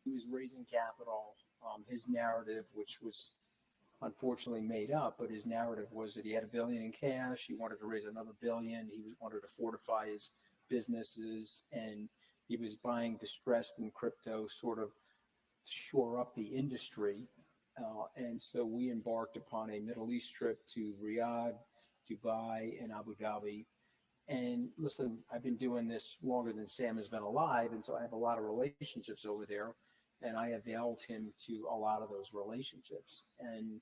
He was raising capital. His narrative, which was unfortunately made up, but his narrative was that he had $1 billion in cash. He wanted to raise another $1 billion. He wanted to fortify his businesses, and he was buying distressed in crypto, sort of shore up the industry. And so we embarked upon a Middle East trip to Riyadh, Dubai, and Abu Dhabi. And listen, I've been doing this longer than Sam has been alive, and so I have a lot of relationships over there, and I availed him to a lot of those relationships. And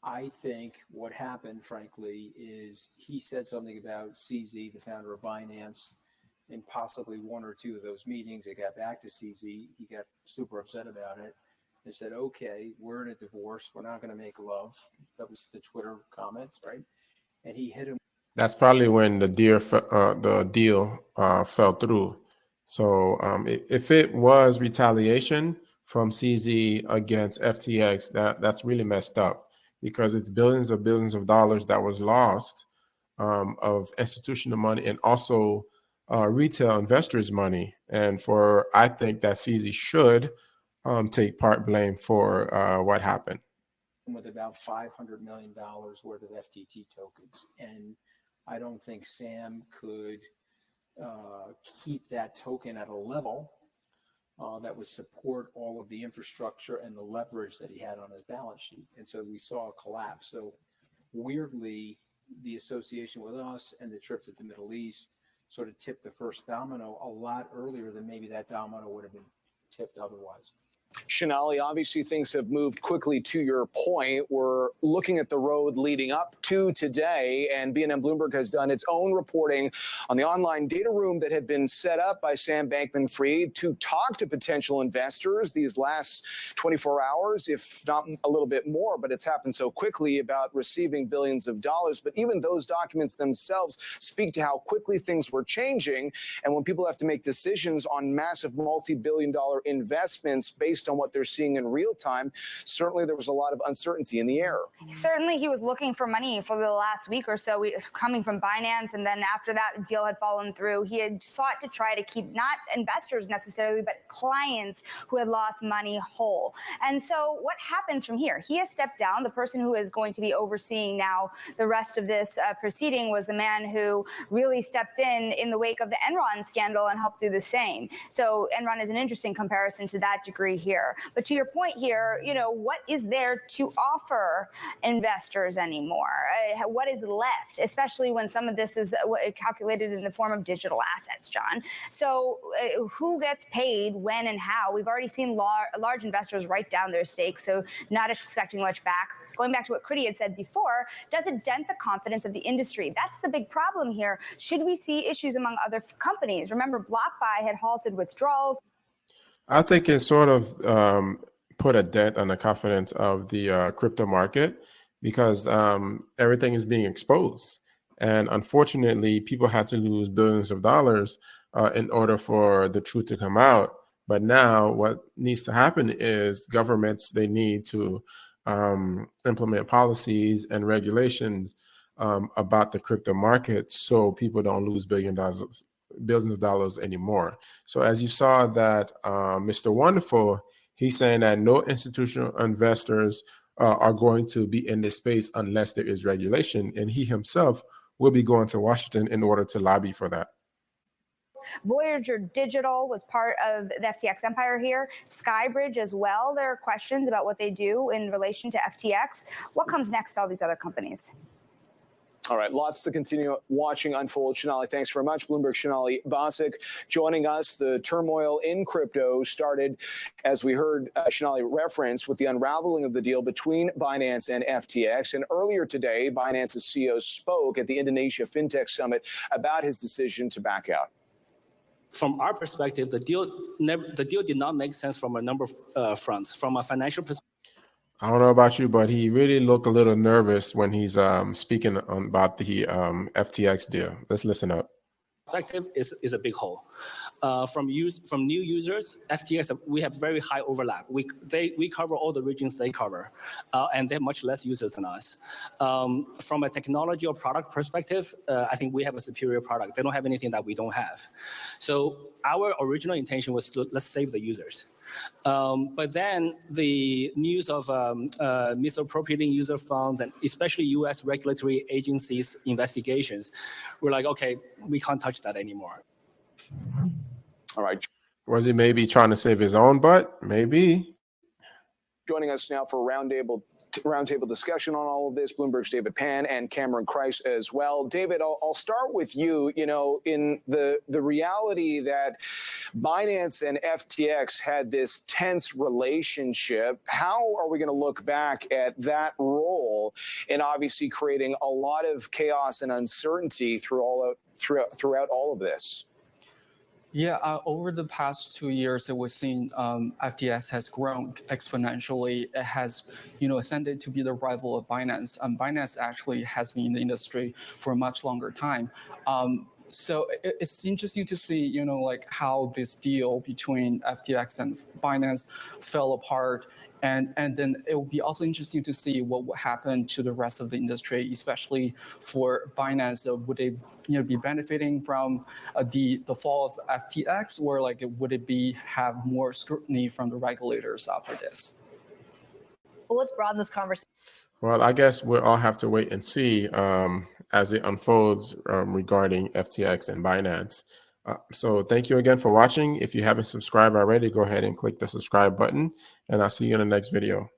I think what happened, frankly, is he said something about CZ, the founder of Binance, in possibly one or two of those meetings. It got back to CZ. He got super upset about it. They said, okay, we're in a divorce. We're not going to make love. That was the Twitter comments, right? And he hit him. That's probably when the deal fell through. So if it was retaliation from CZ against FTX, that's really messed up, because it's billions of dollars that was lost of institutional money and also retail investors' money. And I think that CZ should take part blame for what happened. With about $500 million worth of FTT tokens. And I don't think Sam could keep that token at a level that would support all of the infrastructure and the leverage that he had on his balance sheet. And so we saw a collapse. So weirdly, the association with us and the trip to the Middle East sort of tipped the first domino a lot earlier than maybe that domino would have been tipped otherwise. Shanali, obviously things have moved quickly. To your point, we're looking at the road leading up to today, and BNN Bloomberg has done its own reporting on the online data room that had been set up by Sam Bankman-Fried to talk to potential investors these last 24 hours, if not a little bit more, but it's happened so quickly, about receiving billions of dollars. But even those documents themselves speak to how quickly things were changing. And when people have to make decisions on massive multi-billion-dollar investments based on what they're seeing in real time, certainly there was a lot of uncertainty in the air. Certainly he was looking for money for the last week or so, coming from Binance, and then after that deal had fallen through, he had sought to try to keep not investors necessarily, but clients who had lost money whole. And so what happens from here? He has stepped down. The person who is going to be overseeing now the rest of this proceeding was the man who really stepped in the wake of the Enron scandal and helped do the same. So Enron is an interesting comparison to that degree here. But to your point here, what is there to offer investors anymore? What is left, especially when some of this is calculated in the form of digital assets, John? So who gets paid, when, and how? We've already seen large investors write down their stakes, so not expecting much back. Going back to what Kriti had said before, does it dent the confidence of the industry? That's the big problem here. Should we see issues among other companies? Remember, BlockFi had halted withdrawals. I think it sort of put a dent on the confidence of the crypto market, because everything is being exposed. And unfortunately, people had to lose billions of dollars in order for the truth to come out. But now what needs to happen is governments, they need to implement policies and regulations about the crypto market so people don't lose billions of dollars anymore. So as you saw that Mr. Wonderful, he's saying that no institutional investors are going to be in this space unless there is regulation. And he himself will be going to Washington in order to lobby for that. Voyager Digital was part of the FTX empire here. Skybridge as well. There are questions about what they do in relation to FTX. What comes next to all these other companies? All right, lots to continue watching unfold. Shanali, thanks very much. Bloomberg Shanali Basic joining us. The turmoil in crypto started, as we heard Shanali reference, with the unraveling of the deal between Binance and FTX. And earlier today, Binance's CEO spoke at the Indonesia FinTech Summit about his decision to back out. From our perspective, the deal did not make sense from a number of fronts. From a financial perspective, I don't know about you, but he really looked a little nervous when he's speaking about the FTX deal. Let's listen up. Perspective is a big hole. From new users, FTX, we have very high overlap. We cover all the regions they cover, and they have much less users than us. From a technology or product perspective, I think we have a superior product. They don't have anything that we don't have. So our original intention was to let's save the users. But then the news of misappropriating user funds and especially US regulatory agencies' investigations, we're like, okay, we can't touch that anymore. All right. Was he maybe trying to save his own butt? Maybe. Joining us now for a roundtable discussion on all of this, Bloomberg's David Pan and Cameron Kreis as well. David, I'll start with you. You know, in the reality that Binance and FTX had this tense relationship, how are we going to look back at that role in obviously creating a lot of chaos and uncertainty throughout all of this? Yeah, over the past 2 years, we've seen FTX has grown exponentially. It has, ascended to be the rival of Binance. Binance actually has been in the industry for a much longer time. So it's interesting to see, like how this deal between FTX and Binance fell apart. And then it will be also interesting to see what will happen to the rest of the industry, especially for Binance. Would they be benefiting from the fall of FTX, or like would it have more scrutiny from the regulators after this? Well, let's broaden this conversation. Well, I guess we'll all have to wait and see as it unfolds regarding FTX and Binance. So thank you again for watching. If you haven't subscribed already, go ahead and click the subscribe button, and I'll see you in the next video.